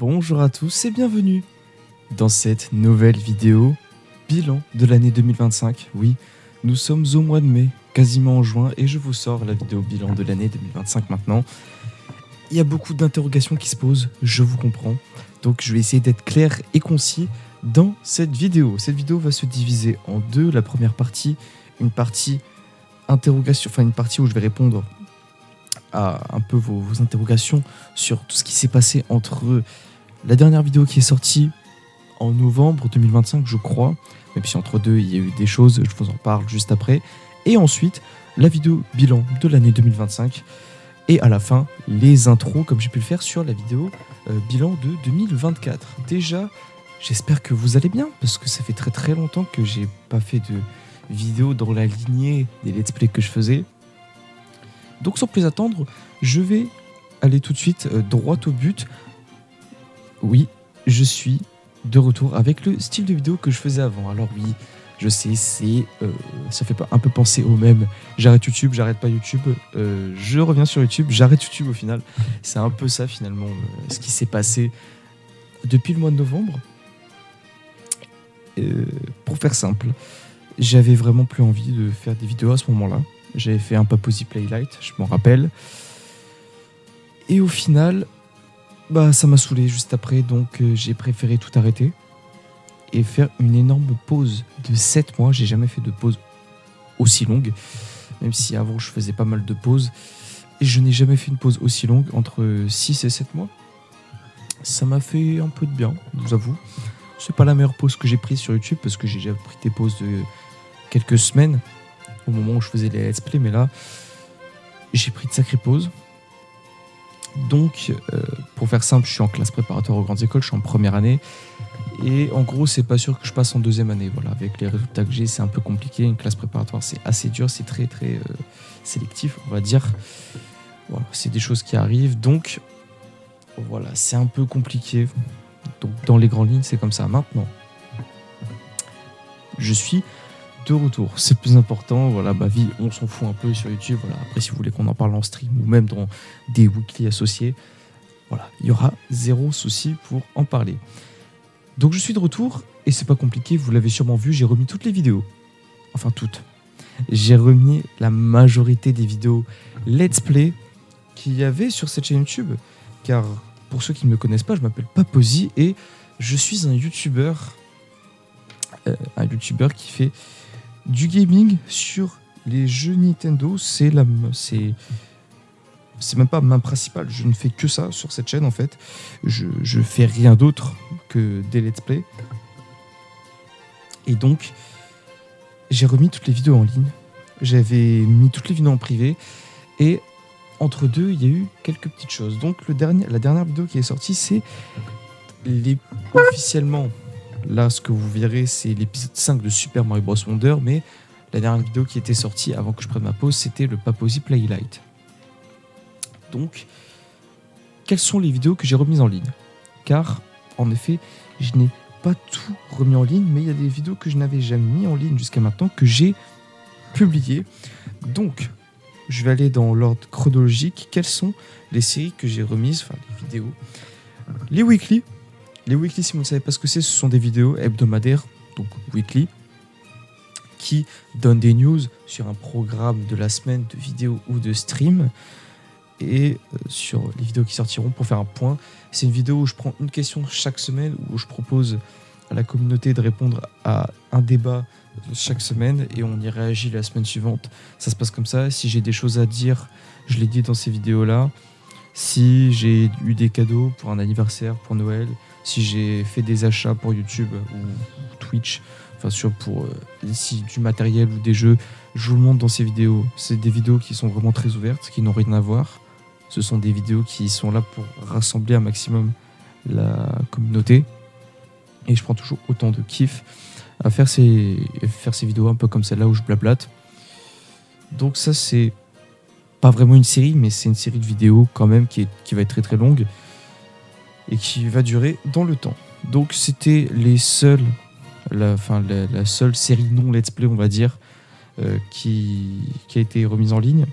Bonjour à tous et bienvenue dans cette nouvelle vidéo bilan de l'année 2025. Oui, nous sommes au mois de mai, quasiment en juin, et je vous sors la vidéo bilan de l'année 2025 maintenant. Il y a beaucoup d'interrogations qui se posent, je vous comprends. Donc je vais essayer d'être clair et concis dans cette vidéo. Cette vidéo va se diviser en deux. La première partie, une partie interrogation, enfin une partie où je vais répondre à un peu vos interrogations sur tout ce qui s'est passé entre la dernière vidéo qui est sortie en novembre 2025, je crois, même si entre deux il y a eu des choses, je vous en parle juste après, et ensuite la vidéo bilan de l'année 2025, et à la fin les intros comme j'ai pu le faire sur la vidéo bilan de 2024. Déjà, j'espère que vous allez bien, parce que ça fait très très longtemps que j'ai pas fait de vidéo dans la lignée des let's play que je faisais. Donc sans plus attendre, je vais aller tout de suite droit au but. Oui, je suis de retour avec le style de vidéo que je faisais avant. Alors oui, je sais, ça fait un peu penser au même. J'arrête YouTube, j'arrête pas YouTube, je reviens sur YouTube, j'arrête YouTube au final. C'est un peu ça finalement ce qui s'est passé depuis le mois de novembre. Pour faire simple, j'avais vraiment plus envie de faire des vidéos à ce moment-là. J'avais fait un Paposi Playlight, je m'en rappelle. Et au final, ça m'a saoulé juste après, donc j'ai préféré tout arrêter et faire une énorme pause de 7 mois. J'ai jamais fait de pause aussi longue, même si avant je faisais pas mal de pauses. Et je n'ai jamais fait une pause aussi longue, entre 6 et 7 mois. Ça m'a fait un peu de bien, je vous avoue. C'est pas la meilleure pause que j'ai prise sur YouTube, parce que j'ai déjà pris des pauses de quelques semaines au moment où je faisais les let's play, mais là j'ai pris de sacrées pauses. Donc pour faire simple, je suis en classe préparatoire aux grandes écoles, je suis en première année, et en gros c'est pas sûr que je passe en deuxième année. Voilà, avec les résultats que j'ai, c'est un peu compliqué. Une classe préparatoire, c'est assez dur, c'est très très sélectif, on va dire. Voilà, c'est des choses qui arrivent, donc voilà, c'est un peu compliqué. Donc dans les grandes lignes, c'est comme ça. Maintenant, je suis de retour, c'est plus important. Voilà, ma vie, on s'en fout un peu sur YouTube. Voilà. Après, si vous voulez qu'on en parle en stream ou même dans des weekly associés, voilà, il y aura zéro souci pour en parler. Donc je suis de retour et c'est pas compliqué, vous l'avez sûrement vu, j'ai remis toutes les vidéos. Enfin toutes. J'ai remis la majorité des vidéos let's play qu'il y avait sur cette chaîne YouTube. Car pour ceux qui ne me connaissent pas, je m'appelle Paposi et je suis un youtubeur qui fait du gaming sur les jeux Nintendo. C'est même pas ma principale, je ne fais que ça sur cette chaîne en fait. Je fais rien d'autre que des let's play. Et donc j'ai remis toutes les vidéos en ligne. J'avais mis toutes les vidéos en privé, et entre deux il y a eu quelques petites choses. Donc la dernière vidéo qui est sortie, c'est officiellement, là ce que vous verrez, c'est l'épisode 5 de Super Mario Bros Wonder, mais la dernière vidéo qui était sortie avant que je prenne ma pause, c'était le Paposi Playlight. Donc, quelles sont les vidéos que j'ai remises en ligne? Car, en effet, je n'ai pas tout remis en ligne, mais il y a des vidéos que je n'avais jamais mis en ligne jusqu'à maintenant, que j'ai publiées. Donc, je vais aller dans l'ordre chronologique. Quelles sont les séries que j'ai remises, enfin les vidéos? Les weekly. Les weekly, si vous ne savez pas ce que c'est, ce sont des vidéos hebdomadaires, donc weekly, qui donnent des news sur un programme de la semaine de vidéos ou de stream, et sur les vidéos qui sortiront pour faire un point. C'est une vidéo où je prends une question chaque semaine, où je propose à la communauté de répondre à un débat chaque semaine, et on y réagit la semaine suivante. Ça se passe comme ça. Si j'ai des choses à dire, je les dis dans ces vidéos-là. Si j'ai eu des cadeaux pour un anniversaire, pour Noël, si j'ai fait des achats pour YouTube ou Twitch, enfin pour du matériel ou des jeux, je vous le montre dans ces vidéos. C'est des vidéos qui sont vraiment très ouvertes, qui n'ont rien à voir. Ce sont des vidéos qui sont là pour rassembler un maximum la communauté. Et je prends toujours autant de kiff à faire ces vidéos un peu comme celle-là où je blablate. Donc ça, c'est pas vraiment une série, mais c'est une série de vidéos quand même qui va être très très longue et qui va durer dans le temps. Donc c'était la seule série non let's play, on va dire, qui a été remise en ligne.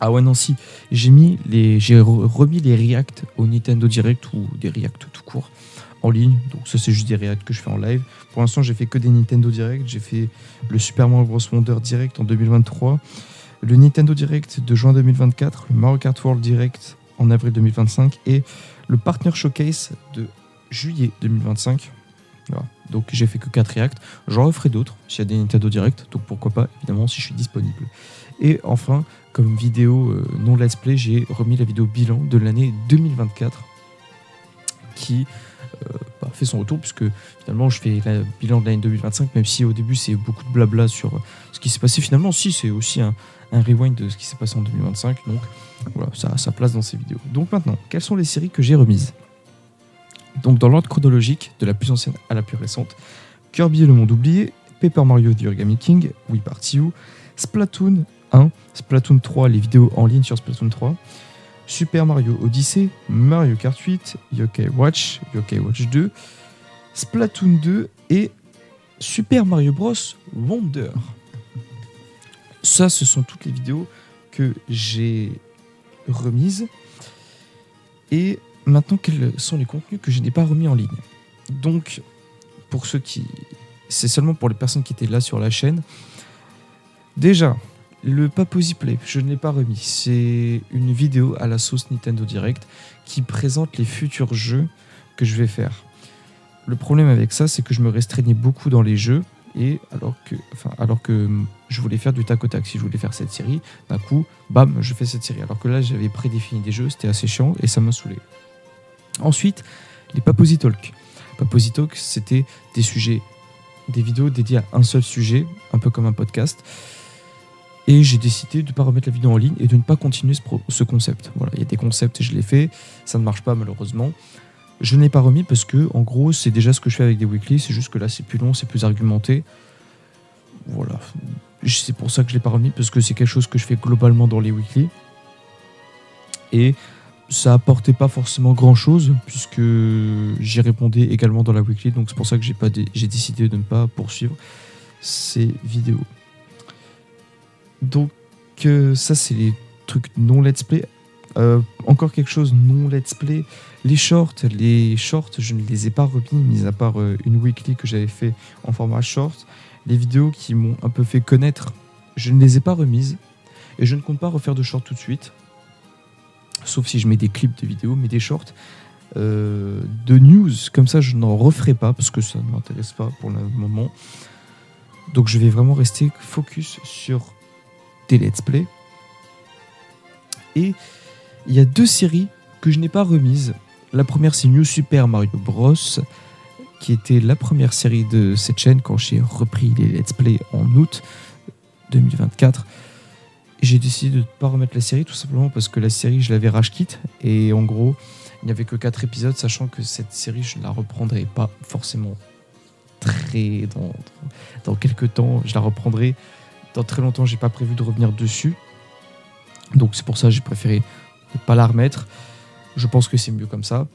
Ah ouais, non, si. J'ai remis les reacts au Nintendo Direct ou des reacts tout court en ligne. Donc ça, c'est juste des reacts que je fais en live. Pour l'instant, j'ai fait que des Nintendo Direct. J'ai fait le Super Mario Bros. Wonder Direct en 2023, le Nintendo Direct de juin 2024, le Mario Kart World Direct en avril 2025 et le Partner Showcase de juillet 2025. Voilà. Donc j'ai fait que 4 reacts. J'en referai d'autres s'il y a des Nintendo Direct. Donc pourquoi pas, évidemment, si je suis disponible. Et enfin, comme vidéo non let's play, j'ai remis la vidéo bilan de l'année 2024 qui fait son retour, puisque finalement je fais le bilan de l'année 2025, même si au début c'est beaucoup de blabla sur ce qui s'est passé. Finalement, si, c'est aussi un rewind de ce qui s'est passé en 2025. Donc voilà, ça a sa place dans ces vidéos. Donc maintenant, quelles sont les séries que j'ai remises? Donc dans l'ordre chronologique, de la plus ancienne à la plus récente: Kirby et le monde oublié, Paper Mario The Origami King, Wii Party U, Splatoon 1, Splatoon 3, les vidéos en ligne sur Splatoon 3, Super Mario Odyssey, Mario Kart 8, Yokai Watch 2, Splatoon 2 et Super Mario Bros. Wonder. Ça, ce sont toutes les vidéos que j'ai remises. Et maintenant, quels sont les contenus que je n'ai pas remis en ligne? Donc, pour ceux qui... C'est seulement pour les personnes qui étaient là sur la chaîne. Déjà, le Papozy Play, je ne l'ai pas remis. C'est une vidéo à la sauce Nintendo Direct qui présente les futurs jeux que je vais faire. Le problème avec ça, c'est que je me restreignais beaucoup dans les jeux, et alors que je voulais faire du tac au tac. Si je voulais faire cette série, d'un coup, bam, je fais cette série. Alors que là, j'avais prédéfini des jeux, c'était assez chiant et ça m'a saoulé. Ensuite, les Papozy Talk. Papozy Talk, c'était des vidéos dédiées à un seul sujet, un peu comme un podcast. Et j'ai décidé de ne pas remettre la vidéo en ligne et de ne pas continuer ce concept. Voilà, il y a des concepts et je l'ai fait, ça ne marche pas malheureusement. Je ne l'ai pas remis parce que, en gros, c'est déjà ce que je fais avec des weekly, c'est juste que là c'est plus long, c'est plus argumenté. Voilà, c'est pour ça que je ne l'ai pas remis, parce que c'est quelque chose que je fais globalement dans les weekly. Et ça apportait pas forcément grand chose, puisque j'y répondais également dans la weekly, donc c'est pour ça que j'ai décidé de ne pas poursuivre ces vidéos. Donc ça, c'est les trucs non let's play. Encore quelque chose non let's play, les shorts, je ne les ai pas remis, mis à part une weekly que j'avais fait en format short. Les vidéos qui m'ont un peu fait connaître, je ne les ai pas remises, et je ne compte pas refaire de shorts tout de suite, sauf si je mets des clips de vidéos. Mais des shorts de news comme ça, je n'en referai pas parce que ça ne m'intéresse pas pour le moment. Donc je vais vraiment rester focus sur des let's play. Et il y a 2 séries que je n'ai pas remises. La première, c'est New Super Mario Bros, qui était la première série de cette chaîne quand j'ai repris les let's play en août 2024. J'ai décidé de ne pas remettre la série tout simplement parce que la série, je l'avais rage quit, et en gros, il n'y avait que 4 épisodes, sachant que cette série, je ne la reprendrai pas forcément dans quelques temps. Je la reprendrai dans très longtemps, j'ai pas prévu de revenir dessus. Donc c'est pour ça que j'ai préféré ne pas la remettre. Je pense que c'est mieux comme ça.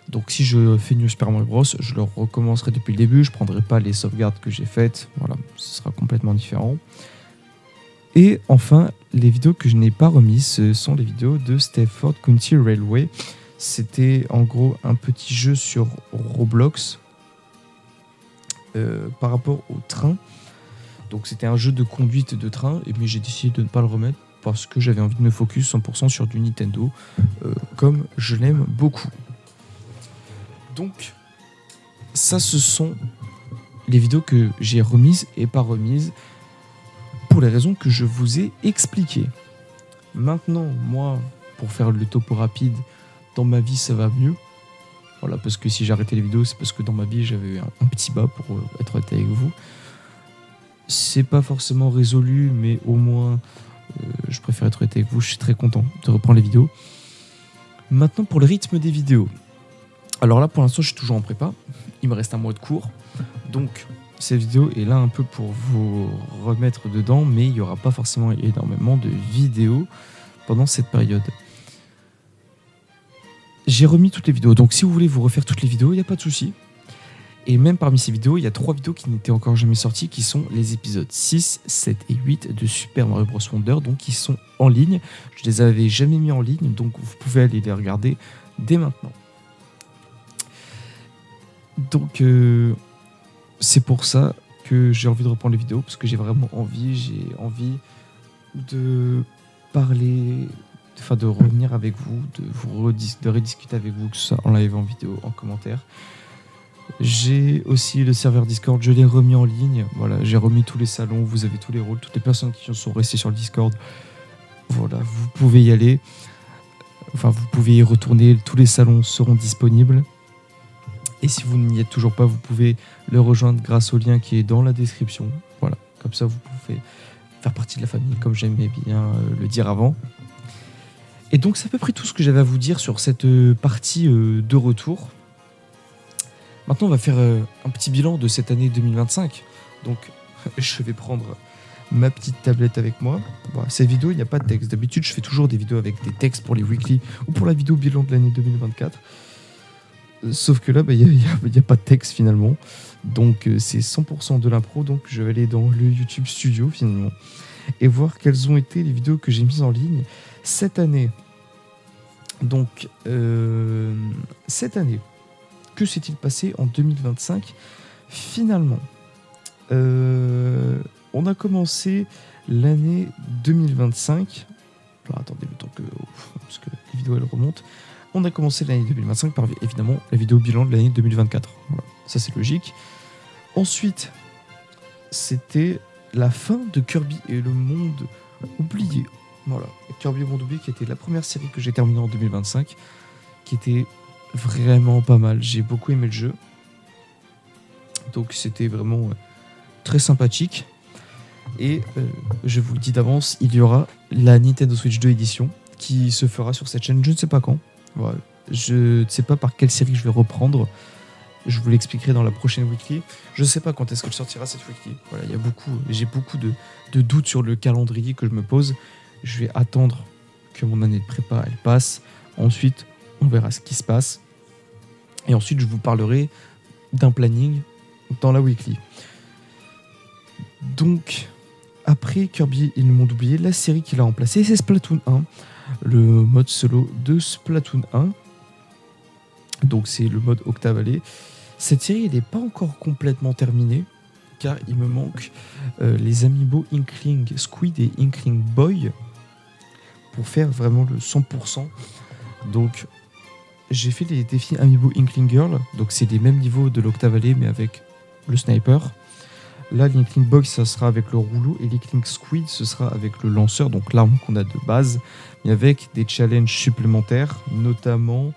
Donc si je fais New Super Mario Bros, je le recommencerai depuis le début. Je ne prendrai pas les sauvegardes que j'ai faites. Voilà, ce sera complètement différent. Et enfin, les vidéos que je n'ai pas remises, ce sont les vidéos de Stafford County Railway. C'était en gros un petit jeu sur Roblox par rapport au train. Donc c'était un jeu de conduite de train, mais j'ai décidé de ne pas le remettre parce que j'avais envie de me focus 100% sur du Nintendo, comme je l'aime beaucoup. Donc ça, ce sont les vidéos que j'ai remises et pas remises pour les raisons que je vous ai expliquées. Maintenant, moi, pour faire le topo rapide, dans ma vie ça va mieux. Voilà, parce que si j'ai arrêté les vidéos, c'est parce que dans ma vie j'avais eu un petit bas, pour être honnête avec vous. C'est pas forcément résolu, mais au moins je préfère être honnête avec vous, je suis très content de reprendre les vidéos. Maintenant, pour le rythme des vidéos. Alors là, pour l'instant, je suis toujours en prépa. Il me reste un mois de cours. Donc, cette vidéo est là un peu pour vous remettre dedans, mais il n'y aura pas forcément énormément de vidéos pendant cette période. J'ai remis toutes les vidéos. Donc, si vous voulez vous refaire toutes les vidéos, il n'y a pas de souci. Et même parmi ces vidéos, il y a 3 vidéos qui n'étaient encore jamais sorties, qui sont les épisodes 6, 7 et 8 de Super Mario Bros. Wonder, donc qui sont en ligne. Je les avais jamais mis en ligne, donc vous pouvez aller les regarder dès maintenant. Donc c'est pour ça que j'ai envie de reprendre les vidéos, parce que j'ai vraiment envie, de parler, enfin de revenir avec vous, de rediscuter avec vous, que ce soit en live, en vidéo, en commentaire. J'ai aussi le serveur Discord, je l'ai remis en ligne. Voilà, j'ai remis tous les salons, vous avez tous les rôles, toutes les personnes qui sont restées sur le Discord. Voilà, vous pouvez y aller. Enfin, vous pouvez y retourner, tous les salons seront disponibles. Et si vous n'y êtes toujours pas, vous pouvez le rejoindre grâce au lien qui est dans la description. Voilà, comme ça vous pouvez faire partie de la famille, comme j'aimais bien le dire avant. Et donc c'est à peu près tout ce que j'avais à vous dire sur cette partie de retour. Maintenant, on va faire un petit bilan de cette année 2025. Donc, je vais prendre ma petite tablette avec moi. Voilà, cette vidéo, il n'y a pas de texte. D'habitude, je fais toujours des vidéos avec des textes pour les weekly ou pour la vidéo bilan de l'année 2024. Sauf que là, il n'y a pas de texte finalement. Donc, c'est 100% de l'impro. Donc, je vais aller dans le YouTube Studio finalement et voir quelles ont été les vidéos que j'ai mises en ligne cette année. Donc, cette année, que s'est-il passé en 2025 finalement? On a commencé l'année 2025. Alors, attendez le temps parce que les vidéos elles remontent. On a commencé l'année 2025 par évidemment la vidéo bilan de l'année 2024. Voilà, ça c'est logique. Ensuite, c'était la fin de Kirby et le monde oublié. Voilà, Kirby et le monde oublié qui était la première série que j'ai terminée en 2025, qui était vraiment pas mal. J'ai beaucoup aimé le jeu. Donc c'était vraiment très sympathique. Et je vous le dis d'avance, il y aura la Nintendo Switch 2 édition qui se fera sur cette chaîne. Je ne sais pas quand. Voilà. Je ne sais pas par quelle série je vais reprendre. Je vous l'expliquerai dans la prochaine weekly. Je ne sais pas quand est-ce que sortira cette weekly. Voilà, j'ai beaucoup de doutes sur le calendrier que je me pose. Je vais attendre que mon année de prépa elle passe. Ensuite, on verra ce qui se passe. Et ensuite, je vous parlerai d'un planning dans la weekly. Donc, après Kirby et le monde oublié, la série qui l'a remplacé, c'est Splatoon 1. Le mode solo de Splatoon 1. Donc, c'est le mode Octavalley. Cette série, elle n'est pas encore complètement terminée, car il me manque les amiibo Inkling Squid et Inkling Boy pour faire vraiment le 100%. Donc, j'ai fait les défis Amiibo Inkling Girl, donc c'est les mêmes niveaux de l'Octavalley mais avec le sniper. Là, l'Inkling Boy, ça sera avec le rouleau et l'Inkling Squid, ce sera avec le lanceur, donc l'arme qu'on a de base, mais avec des challenges supplémentaires, notamment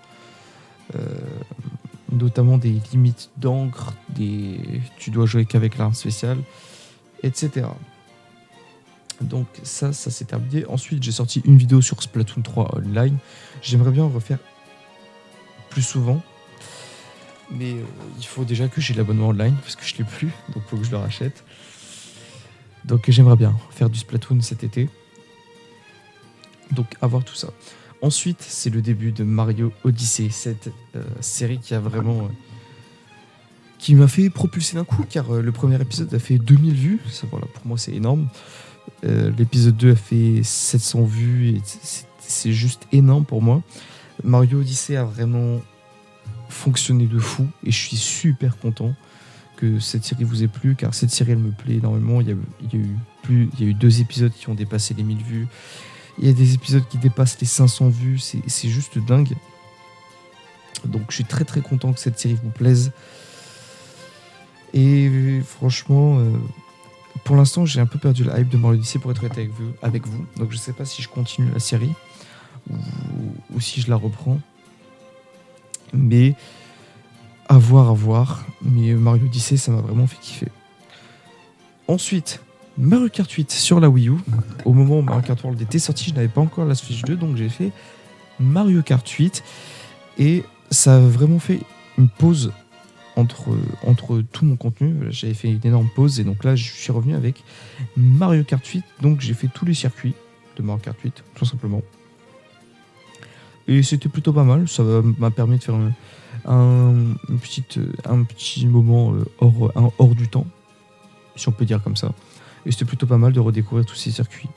des limites d'encre, tu dois jouer qu'avec l'arme spéciale, etc. Donc ça s'est terminé. Ensuite, j'ai sorti une vidéo sur Splatoon 3 online. J'aimerais bien en refaire plus souvent, mais il faut déjà que j'ai l'abonnement online parce que je l'ai plus, donc il faut que je le rachète. Donc j'aimerais bien faire du Splatoon cet été, donc avoir tout ça. Ensuite, c'est le début de Mario Odyssey, cette série qui m'a fait propulser d'un coup, car le premier épisode a fait 2000 vues, ça, voilà, pour moi c'est énorme. L'épisode 2 a fait 700 vues et c'est juste énorme pour moi. Mario Odyssey a vraiment fonctionné de fou et je suis super content que cette série vous ait plu, car cette série elle me plaît énormément. Il y a eu 2 épisodes qui ont dépassé les 1000 vues. Il y a des épisodes qui dépassent les 500 vues, c'est juste dingue. Donc je suis très très content que cette série vous plaise. Et franchement, pour l'instant j'ai un peu perdu la hype de Mario Odyssey, pour être honnête avec vous. Donc je sais pas si je continue la série ou si je la reprends. Mais à voir. Mais Mario Odyssey, ça m'a vraiment fait kiffer. Ensuite, Mario Kart 8 sur la Wii U. Au moment où Mario Kart World était sorti, je n'avais pas encore la Switch 2, donc j'ai fait Mario Kart 8. Et ça a vraiment fait une pause entre tout mon contenu. J'avais fait une énorme pause et donc là, je suis revenu avec Mario Kart 8. Donc j'ai fait tous les circuits de Mario Kart 8, tout simplement. Et c'était plutôt pas mal, ça m'a permis de faire un petit moment hors du temps, si on peut dire comme ça. Et c'était plutôt pas mal de redécouvrir tous ces circuits.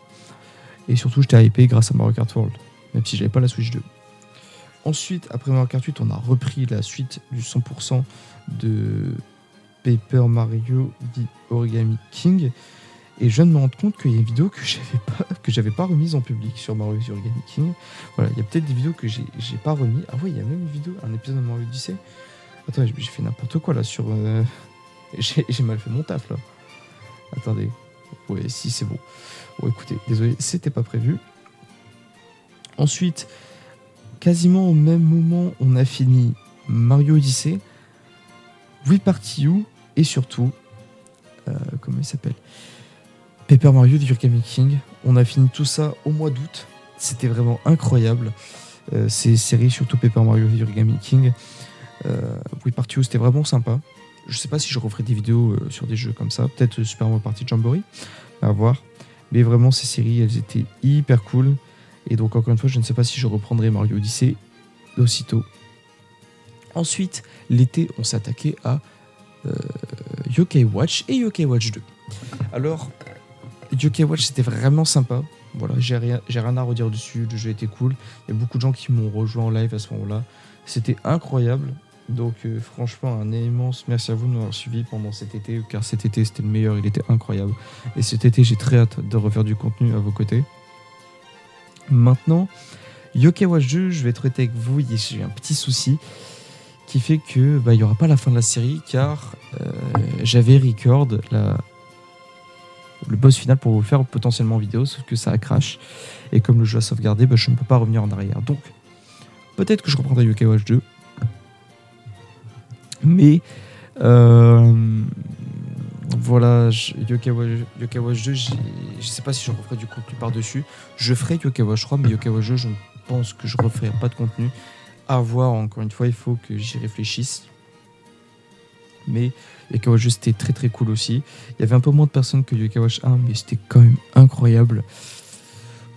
Et surtout, j'étais hypé grâce à Mario Kart World, même si j'avais pas la Switch 2. Ensuite, après Mario Kart 8, on a repris la suite du 100% de Paper Mario The Origami King. Et je viens de me rendre compte qu'il y a une vidéo que j'avais pas remise en public sur Mario The Origami King. Voilà, il y a peut-être des vidéos que j'ai pas remis. Ah ouais, il y a même une vidéo, un épisode de Mario Odyssey. Attends, j'ai fait n'importe quoi là sur... J'ai mal fait mon taf là. Attendez. Ouais, si, c'est bon. Bon, écoutez, désolé, c'était pas prévu. Ensuite, quasiment au même moment, on a fini Mario Odyssey, Wii Party U et surtout, comment il s'appelle, Paper Mario The Origami King. On a fini tout ça au mois d'août. C'était vraiment incroyable. Ces séries, surtout Paper Mario The Origami King. Wii Party U, c'était vraiment sympa. Je sais pas si je referai des vidéos sur des jeux comme ça. Peut-être Super Mario Party Jamboree. À voir. Mais vraiment, ces séries, elles étaient hyper cool. Et donc, encore une fois, je ne sais pas si je reprendrai Mario Odyssey aussitôt. Ensuite, l'été, on s'est attaqué à Yokai Watch et Yokai Watch 2. Alors, Yokai Watch, c'était vraiment sympa. Voilà, j'ai rien à redire dessus. Le jeu était cool. Il y a beaucoup de gens qui m'ont rejoint en live à ce moment-là. C'était incroyable. Donc, franchement, un immense merci à vous de m'avoir suivi pendant cet été, car cet été, c'était le meilleur. Il était incroyable. Et cet été, j'ai très hâte de refaire du contenu à vos côtés. Maintenant, Yokai Watch 2, je vais être honnête avec vous, j'ai eu un petit souci qui fait que il n'y aura pas la fin de la série, car j'avais record le boss final pour vous le faire potentiellement en vidéo, sauf que ça a crash. Et comme le jeu a sauvegardé, je ne peux pas revenir en arrière. Donc, peut-être que je reprendrai Yokai Watch 2. Mais voilà, Yokai Watch 2, je sais pas si je referai du contenu par-dessus. Je ferai Yokai Watch 3, mais Yokai Watch 2, je pense que je referai pas de contenu. À voir, encore une fois, il faut que j'y réfléchisse. Mais Yokai Watch 2, c'était très très cool aussi. Il y avait un peu moins de personnes que Yokai Watch 1, mais c'était quand même incroyable.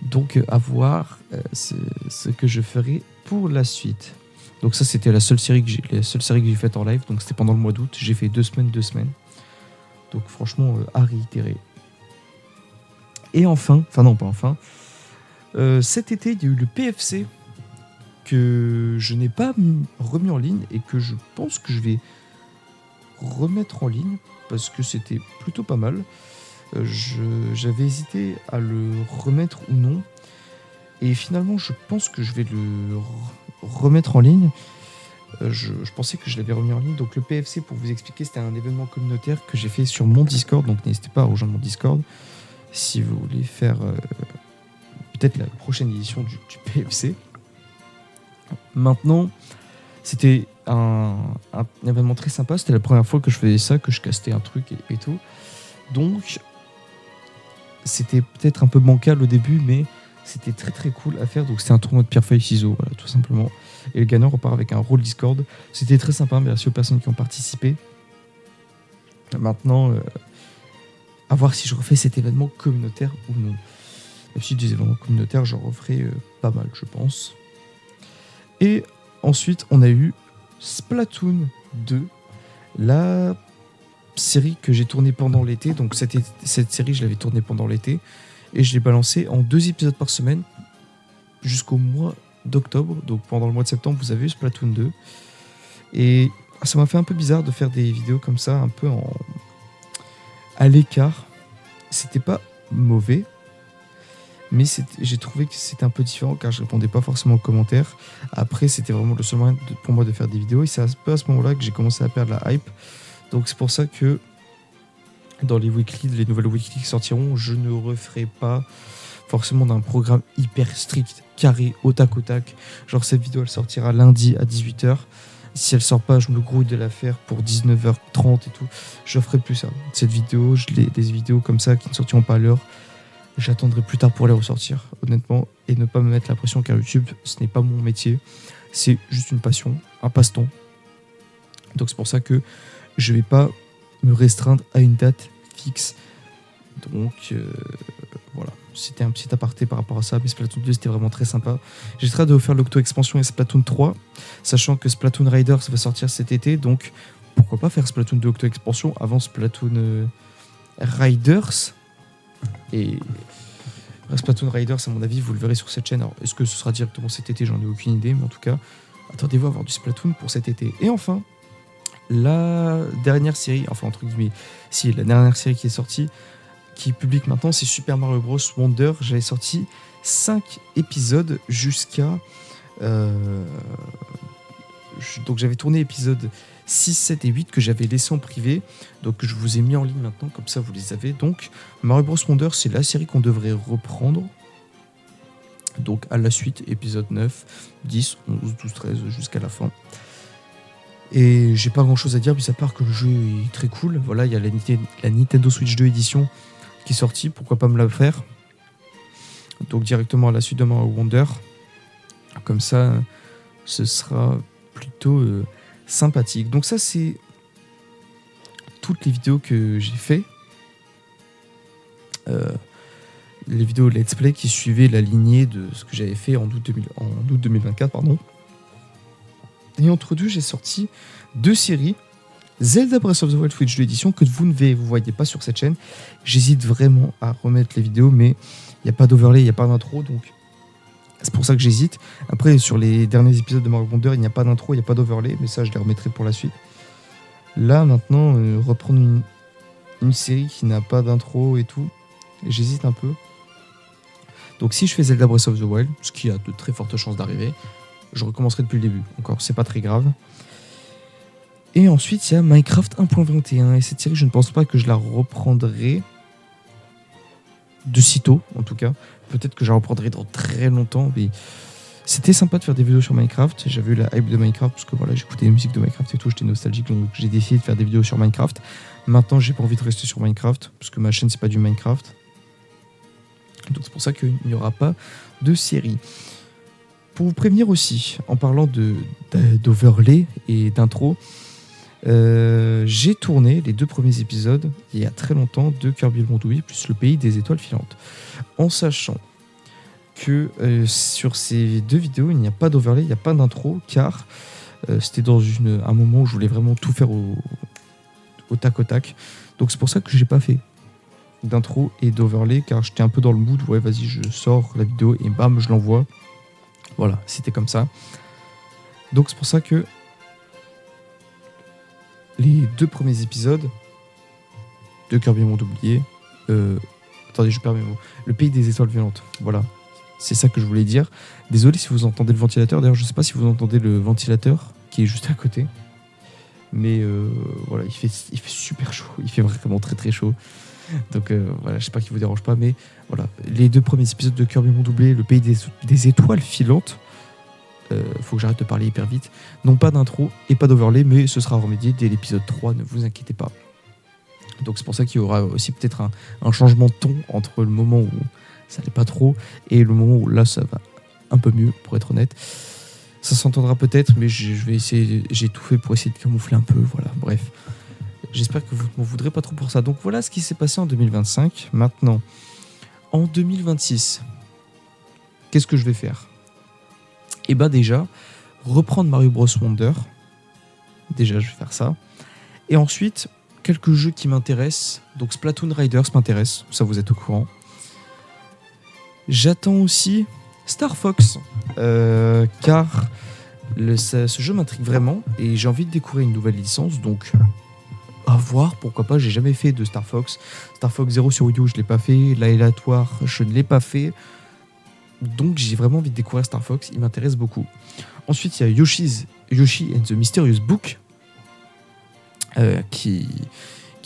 Donc, à voir ce que je ferai pour la suite. Donc ça, c'était la seule série que j'ai faite en live. Donc c'était pendant le mois d'août. J'ai fait 2 semaines. Donc franchement, à réitérer. Et enfin, cet été, il y a eu le PFC que je n'ai pas remis en ligne et que je pense que je vais remettre en ligne parce que c'était plutôt pas mal. J'avais hésité à le remettre ou non. Et finalement, je pense que je vais le remettre en ligne. Je pensais que je l'avais remis en ligne. Donc le PFC, pour vous expliquer, c'était un événement communautaire que j'ai fait sur mon Discord. Donc n'hésitez pas à rejoindre mon Discord si vous voulez faire peut-être la prochaine édition du PFC. Maintenant, c'était un événement très sympa. C'était la première fois que je faisais ça, que je castais un truc et tout. Donc c'était peut-être un peu bancal au début, mais c'était très très cool à faire. Donc c'était un tournoi de pierre-feuille-ciseaux, voilà, tout simplement. Et le gagnant repart avec un rôle Discord. C'était très sympa, merci aux personnes qui ont participé. Maintenant, à voir si je refais cet événement communautaire ou non. Même si des événements communautaires, j'en referai pas mal, je pense. Et ensuite, on a eu Splatoon 2, la série que j'ai tournée pendant l'été. Donc cette série, je l'avais tournée pendant l'été. Et je l'ai balancée en 2 épisodes par semaine jusqu'au mois d'octobre. Donc pendant le mois de septembre, vous avez eu Splatoon 2. Et ça m'a fait un peu bizarre de faire des vidéos comme ça, un peu à l'écart. C'était pas mauvais, mais j'ai trouvé que c'était un peu différent car je répondais pas forcément aux commentaires. Après, c'était vraiment le seul moyen pour moi de faire des vidéos. Et c'est un peu à ce moment-là que j'ai commencé à perdre la hype. Donc c'est pour ça que dans les nouvelles weekly qui sortiront, je ne referai pas forcément d'un programme hyper strict, carré, au tac au tac. Genre cette vidéo elle sortira lundi à 18h. Si elle sort pas, je me grouille de la faire pour 19h30 et tout. Je ferai plus ça. Cette vidéo, des vidéos comme ça qui ne sortiront pas à l'heure, j'attendrai plus tard pour les ressortir, honnêtement, et ne pas me mettre la pression car YouTube, ce n'est pas mon métier. C'est juste une passion, un passe-temps. Donc c'est pour ça que je vais pas me restreindre à une date fixe. Donc voilà, c'était un petit aparté par rapport à ça, mais Splatoon 2 c'était vraiment très sympa. J'ai très hâte de vous faire l'Octo-expansion et Splatoon 3, sachant que Splatoon Riders va sortir cet été, donc pourquoi pas faire Splatoon 2 Octo-expansion avant Splatoon Riders. Et Splatoon Riders, à mon avis, vous le verrez sur cette chaîne. Alors, est-ce que ce sera directement cet été? J'en ai aucune idée, mais en tout cas, attendez-vous à avoir du Splatoon pour cet été. Et enfin, la dernière série, enfin entre guillemets, si la dernière série qui est sortie, qui est publique maintenant, c'est Super Mario Bros Wonder. J'avais sorti 5 épisodes jusqu'à... donc j'avais tourné épisode 6, 7 et 8 que j'avais laissé en privé. Donc je vous ai mis en ligne maintenant, comme ça vous les avez. Donc Mario Bros Wonder, c'est la série qu'on devrait reprendre. Donc à la suite, épisode 9, 10, 11, 12, 13, jusqu'à la fin. Et j'ai pas grand chose à dire, mis à part que le jeu est très cool. Voilà, il y a la Nintendo Switch 2 édition qui est sortie, pourquoi pas me la faire. Donc directement à la suite de Mario Wonder. Comme ça, ce sera plutôt sympathique. Donc ça, c'est toutes les vidéos que j'ai fait. Les vidéos Let's Play qui suivaient la lignée de ce que j'avais fait en août 2024, pardon. Et entre deux, j'ai sorti 2 séries. Zelda Breath of the Wild Switch 2 édition que vous ne voyez pas sur cette chaîne. J'hésite vraiment à remettre les vidéos, mais il n'y a pas d'overlay, il n'y a pas d'intro, donc c'est pour ça que j'hésite. Après, sur les derniers épisodes de Mario Wonder, il n'y a pas d'intro, il n'y a pas d'overlay, mais ça, je les remettrai pour la suite. Là, maintenant, reprendre une série qui n'a pas d'intro et tout, j'hésite un peu. Donc si je fais Zelda Breath of the Wild, ce qui a de très fortes chances d'arriver, je recommencerai depuis le début. Encore, c'est pas très grave. Et ensuite, il y a Minecraft 1.21. Et cette série, je ne pense pas que je la reprendrai de sitôt, en tout cas. Peut-être que je la reprendrai dans très longtemps. Mais c'était sympa de faire des vidéos sur Minecraft. J'avais eu la hype de Minecraft parce que voilà, j'écoutais les musiques de Minecraft et tout. J'étais nostalgique, donc j'ai décidé de faire des vidéos sur Minecraft. Maintenant, j'ai pas envie de rester sur Minecraft parce que ma chaîne, c'est pas du Minecraft. Donc c'est pour ça qu'il n'y aura pas de série. Pour vous prévenir aussi, en parlant d'overlay et d'intro, j'ai tourné les 2 premiers épisodes il y a très longtemps de Kirby le Monde Oublié plus le pays des étoiles filantes. En sachant que sur ces 2 vidéos, il n'y a pas d'overlay, il n'y a pas d'intro, car c'était dans un moment où je voulais vraiment tout faire au tac au tac. Donc c'est pour ça que j'ai pas fait d'intro et d'overlay, car j'étais un peu dans le mood, ouais vas-y je sors la vidéo et bam je l'envoie. Voilà, c'était comme ça. Donc c'est pour ça que les 2 premiers épisodes de Kirby Monde Oublié, attendez, je perds mes mots. Le pays des étoiles violentes. Voilà, c'est ça que je voulais dire. Désolé si vous entendez le ventilateur. D'ailleurs, je sais pas si vous entendez le ventilateur qui est juste à côté. Mais voilà, il fait super chaud. Il fait vraiment très très chaud. Donc voilà, j'espère qu'il vous dérange pas. Mais voilà, les 2 premiers épisodes de Kirby Monde Oublié, le pays des étoiles filantes. Faut que j'arrête de parler hyper vite. Non pas d'intro et pas d'overlay, mais ce sera remédié dès l'épisode 3, ne vous inquiétez pas. Donc c'est pour ça qu'il y aura aussi peut-être un changement de ton entre le moment où ça n'allait pas trop et le moment où là ça va un peu mieux, pour être honnête. Ça s'entendra peut-être, mais je vais essayer, j'ai tout fait pour essayer de camoufler un peu, voilà, bref. J'espère que vous ne m'en voudrez pas trop pour ça. Donc voilà ce qui s'est passé en 2025. Maintenant, en 2026, qu'est-ce que je vais faire ? Et bah déjà, reprendre Mario Bros Wonder. Déjà, je vais faire ça. Et ensuite, quelques jeux qui m'intéressent. Donc Splatoon Riders m'intéresse, ça vous êtes au courant. J'attends aussi Star Fox, car ce jeu m'intrigue vraiment et j'ai envie de découvrir une nouvelle licence. Donc, à voir, pourquoi pas. J'ai jamais fait de Star Fox. Star Fox 0 sur Wii U, je l'ai pas fait. L'Aléatoire, je ne l'ai pas fait. Donc j'ai vraiment envie de découvrir Star Fox, il m'intéresse beaucoup. Ensuite, il y a Yoshi and the Mysterious Book, qui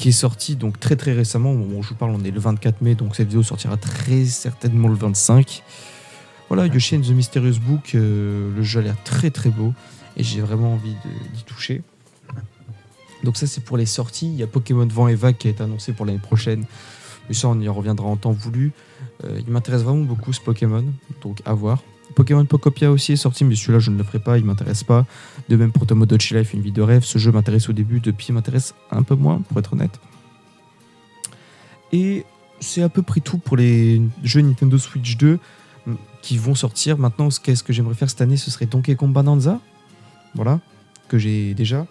est sorti donc très très récemment. Au moment où je vous parle, on est le 24 mai, donc cette vidéo sortira très certainement le 25. Voilà, Yoshi and the Mysterious Book, le jeu a l'air très très beau et j'ai vraiment envie d'y toucher. Donc ça c'est pour les sorties. Il y a Pokémon Vent et Vague qui a été annoncé pour l'année prochaine. Mais ça, on y reviendra en temps voulu. Il m'intéresse vraiment beaucoup ce Pokémon, donc à voir. Pokémon Pocopia aussi est sorti, mais celui-là, je ne le ferai pas, il m'intéresse pas. De même pour Tomodachi Life, une vie de rêve. Ce jeu m'intéresse au début, depuis, il m'intéresse un peu moins, pour être honnête. Et c'est à peu près tout pour les jeux Nintendo Switch 2 qui vont sortir. Maintenant, qu'est-ce que j'aimerais faire cette année? Ce serait Donkey Kong Bonanza, voilà, que j'ai déjà.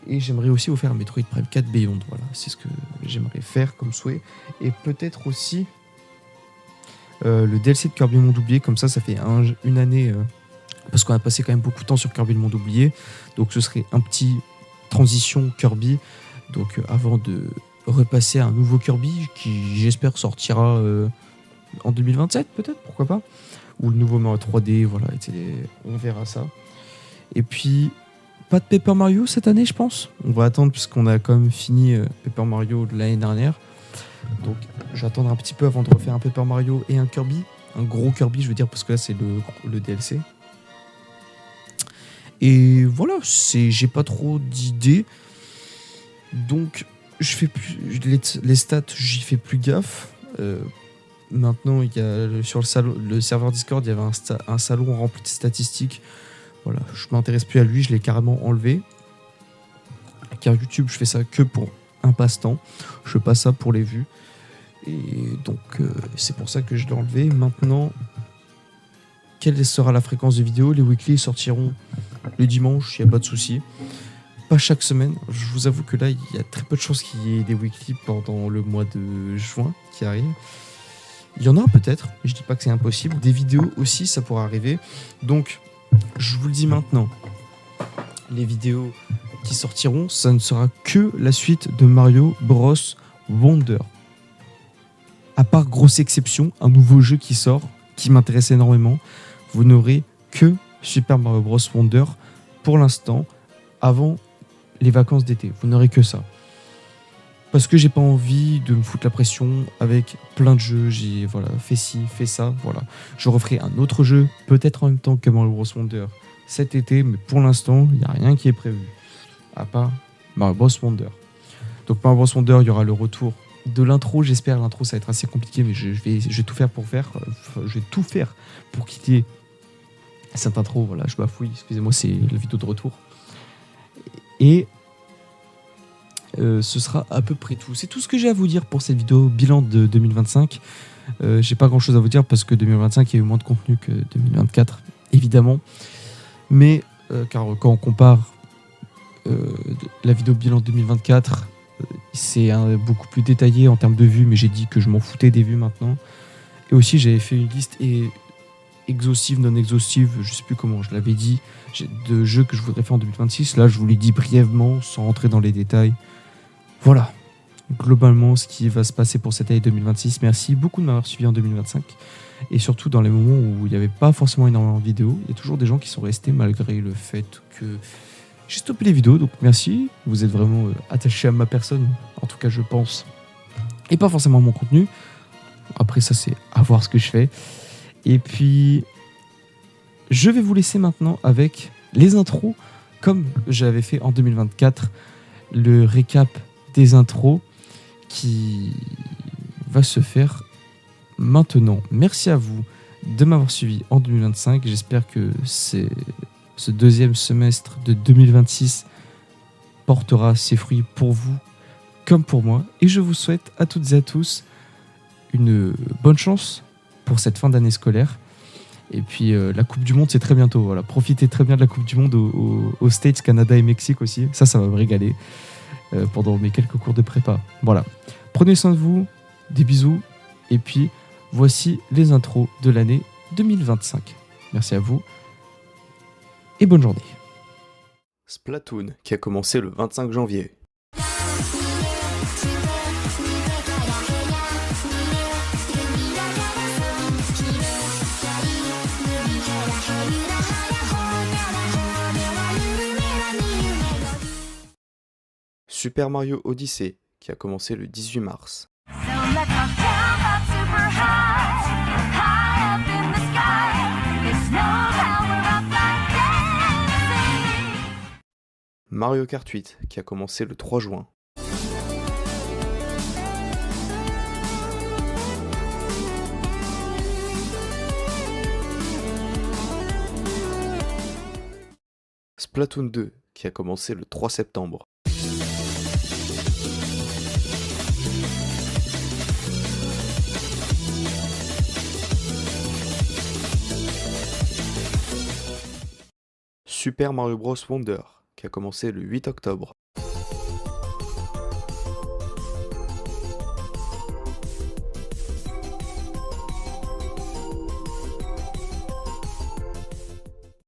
Et j'aimerais aussi vous faire Metroid Prime 4 Beyond. Voilà, c'est ce que j'aimerais faire comme souhait. Et peut-être aussi le DLC de Kirby le Monde Oublié. Comme ça fait une année. Parce qu'on a passé quand même beaucoup de temps sur Kirby le Monde Oublié. Donc ce serait un petit transition Kirby. Donc avant de repasser à un nouveau Kirby qui, j'espère, sortira en 2027, peut-être, pourquoi pas. Ou le nouveau Mario 3D, voilà, on verra ça. Et puis, pas de Paper Mario cette année, je pense. On va attendre puisqu'on a quand même fini Paper Mario de l'année dernière. Donc, je vais attendre un petit peu avant de refaire un Paper Mario et un Kirby. Un gros Kirby, je veux dire, parce que là, c'est le DLC. Et voilà, j'ai pas trop d'idées. Donc, je fais plus les stats, j'y fais plus gaffe. Maintenant, il y a sur le serveur Discord, il y avait un salon rempli de statistiques. Voilà, je m'intéresse plus à lui, je l'ai carrément enlevé. Car YouTube, je fais ça que pour un passe-temps. Je fais pas ça pour les vues. Et donc, c'est pour ça que je l'ai enlevé. Maintenant, quelle sera la fréquence de vidéos? Les weekly sortiront le dimanche, il n'y a pas de souci. Pas chaque semaine. Je vous avoue que là, il y a très peu de chances qu'il y ait des weekly pendant le mois de juin qui arrive. Il y en aura peut-être, je dis pas que c'est impossible. Des vidéos aussi, ça pourra arriver. Donc, je vous le dis maintenant, les vidéos qui sortiront, ça ne sera que la suite de Mario Bros Wonder. À part grosse exception, un nouveau jeu qui sort, qui m'intéresse énormément, vous n'aurez que Super Mario Bros Wonder pour l'instant, avant les vacances d'été. Vous n'aurez que ça. Parce que j'ai pas envie de me foutre la pression avec plein de jeux. J'ai fait ci, fait ça, voilà. Je referai un autre jeu, peut-être en même temps que Mario Bros Wonder cet été, mais pour l'instant, il n'y a rien qui est prévu. À part Mario Bros Wonder. Donc Mario Bros Wonder, il y aura le retour de l'intro. J'espère l'intro, ça va être assez compliqué, mais je vais tout faire pour quitter cette intro. Voilà, je bafouille, excusez-moi, c'est la vidéo de retour. Et ce sera à peu près tout. C'est tout ce que j'ai à vous dire pour cette vidéo bilan de 2025. J'ai pas grand chose à vous dire parce que 2025 il y a eu moins de contenu que 2024, évidemment. Mais car quand on compare la vidéo bilan 2024, c'est beaucoup plus détaillé en termes de vues, mais j'ai dit que je m'en foutais des vues maintenant. Et aussi j'avais fait une liste exhaustive, non exhaustive, je sais plus comment je l'avais dit, de jeux que je voudrais faire en 2026. Là je vous l'ai dit brièvement, sans rentrer dans les détails. Voilà, globalement ce qui va se passer pour cette année 2026. Merci beaucoup de m'avoir suivi en 2025. Et surtout dans les moments où il n'y avait pas forcément énormément de vidéos, il y a toujours des gens qui sont restés malgré le fait que j'ai stoppé les vidéos. Donc merci, vous êtes vraiment attachés à ma personne, en tout cas je pense. Et pas forcément à mon contenu. Après ça c'est à voir ce que je fais. Et puis je vais vous laisser maintenant avec les intros, comme j'avais fait en 2024, le récap des intros qui va se faire maintenant. Merci à vous de m'avoir suivi en 2025. J'espère que ce deuxième semestre de 2026 portera ses fruits pour vous comme pour moi. Et je vous souhaite à toutes et à tous une bonne chance pour cette fin d'année scolaire. Et puis la Coupe du Monde, c'est très bientôt. Voilà. Profitez très bien de la Coupe du Monde aux States, Canada et Mexique aussi. Ça va me régaler pendant mes quelques cours de prépa. Voilà. Prenez soin de vous, des bisous. Et puis, voici les intros de l'année 2025. Merci à vous et bonne journée. Splatoon, qui a commencé le 25 janvier. Super Mario Odyssey, qui a commencé le 18 mars. Mario Kart 8, qui a commencé le 3 juin. Splatoon 2, qui a commencé le 3 septembre. Super Mario Bros. Wonder, qui a commencé le 8 octobre.